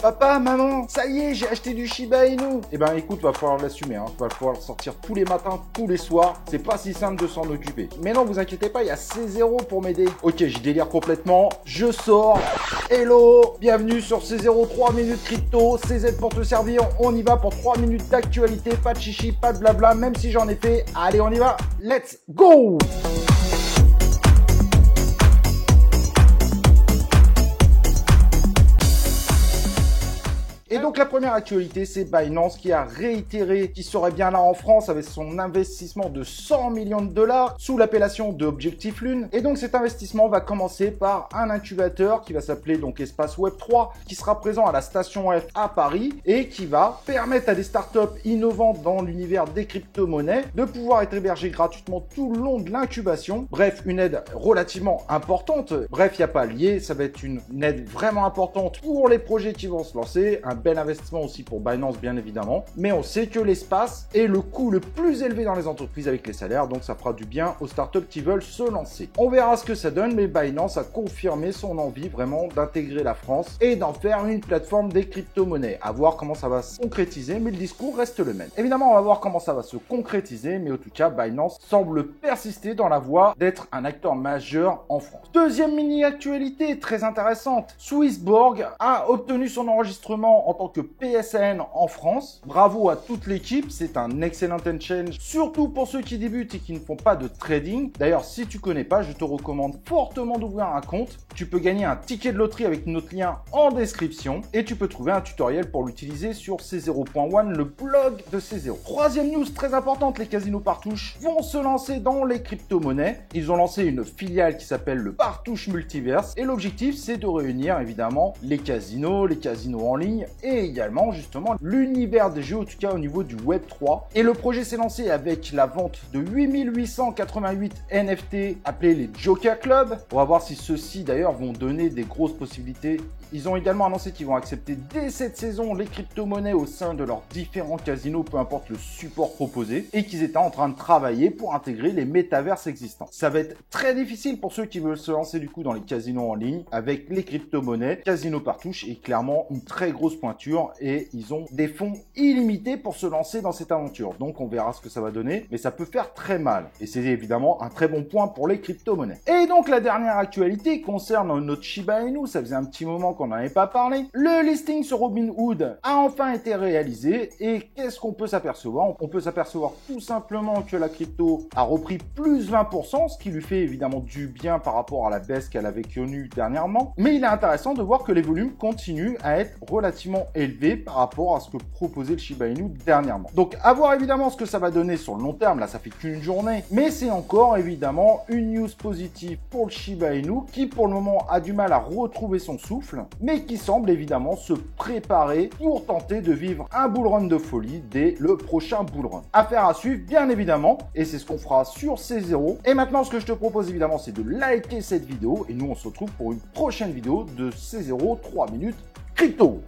Papa, maman, ça y est, j'ai acheté du Shiba Inu. Eh ben écoute, va falloir l'assumer, hein. Va falloir le sortir tous les matins, tous les soirs. C'est pas si simple de s'en occuper. Mais non, vous inquiétez pas, il y a C0 pour m'aider. Ok, je délire complètement. Je sors. Hello, bienvenue sur C0, 3 minutes crypto. CZ pour te servir. On y va pour 3 minutes d'actualité. Pas de chichi, pas de blabla, même si j'en ai fait. Allez, on y va. Let's go! Et donc la première actualité, c'est Binance qui a réitéré qu'il serait bien là en France avec son investissement de 100 millions de dollars sous l'appellation de Objectif Lune. Et donc cet investissement va commencer par un incubateur qui va s'appeler donc Espace Web 3, qui sera présent à la Station F à Paris et qui va permettre à des startups innovantes dans l'univers des crypto-monnaies de pouvoir être hébergées gratuitement tout le long de l'incubation. Bref, une aide relativement importante. Bref, il n'y a pas lié, ça va être une aide vraiment importante pour les projets qui vont se lancer. Un bel investissement aussi pour Binance, bien évidemment. Mais on sait que l'espace est le coût le plus élevé dans les entreprises avec les salaires, donc ça fera du bien aux startups qui veulent se lancer. On verra ce que ça donne, mais Binance a confirmé son envie vraiment d'intégrer la France et d'en faire une plateforme des crypto-monnaies. À voir comment ça va se concrétiser, mais le discours reste le même. Évidemment, on va voir comment ça va se concrétiser, mais en tout cas, Binance semble persister dans la voie d'être un acteur majeur en France. Deuxième mini-actualité très intéressante. Swissborg a obtenu son enregistrement en tant que PSN en France. Bravo à toute l'équipe, c'est un excellent exchange, surtout pour ceux qui débutent et qui ne font pas de trading. D'ailleurs, si tu connais pas, je te recommande fortement d'ouvrir un compte. Tu peux gagner un ticket de loterie avec notre lien en description et tu peux trouver un tutoriel pour l'utiliser sur C0.one, le blog de C0. Troisième news très importante, les casinos Partouche vont se lancer dans les crypto-monnaies. Ils ont lancé une filiale qui s'appelle le Partouche Multiverse et l'objectif c'est de réunir évidemment les casinos en ligne et également justement l'univers des jeux, en tout cas au niveau du Web 3. Et le projet s'est lancé avec la vente de 8888 NFT appelés les Joker Club. On va voir si ceux-ci d'ailleurs vont donner des grosses possibilités. Ils ont également annoncé qu'ils vont accepter dès cette saison les crypto-monnaies au sein de leurs différents casinos, peu importe le support proposé, et qu'ils étaient en train de travailler pour intégrer les métaverses existants. Ça va être très difficile pour ceux qui veulent se lancer du coup dans les casinos en ligne avec les crypto-monnaies. Casino Partouche est clairement une très grosse pointure et ils ont des fonds illimités pour se lancer dans cette aventure. Donc on verra ce que ça va donner, mais ça peut faire très mal. Et c'est évidemment un très bon point pour les crypto-monnaies. Et donc la dernière actualité concerne notre Shiba Inu. Ça faisait un petit moment qu'on n'en avait pas parlé. Le listing sur Robinhood a enfin été réalisé et qu'est-ce qu'on peut s'apercevoir? On peut s'apercevoir tout simplement que la crypto a repris plus 20%, ce qui lui fait évidemment du bien par rapport à la baisse qu'elle avait connue dernièrement. Mais il est intéressant de voir que les volumes continuent à être relativement élevés par rapport à ce que proposait le Shiba Inu dernièrement. Donc à voir évidemment ce que ça va donner sur le long terme. Là, ça fait qu'une journée, mais c'est encore évidemment une news positive pour le Shiba Inu qui pour le moment a du mal à retrouver son souffle, mais qui semble évidemment se préparer pour tenter de vivre un bull run de folie dès le prochain bull run. Affaire à suivre bien évidemment, et c'est ce qu'on fera sur C0. Et maintenant ce que je te propose évidemment c'est de liker cette vidéo et nous on se retrouve pour une prochaine vidéo de C0 3 minutes crypto.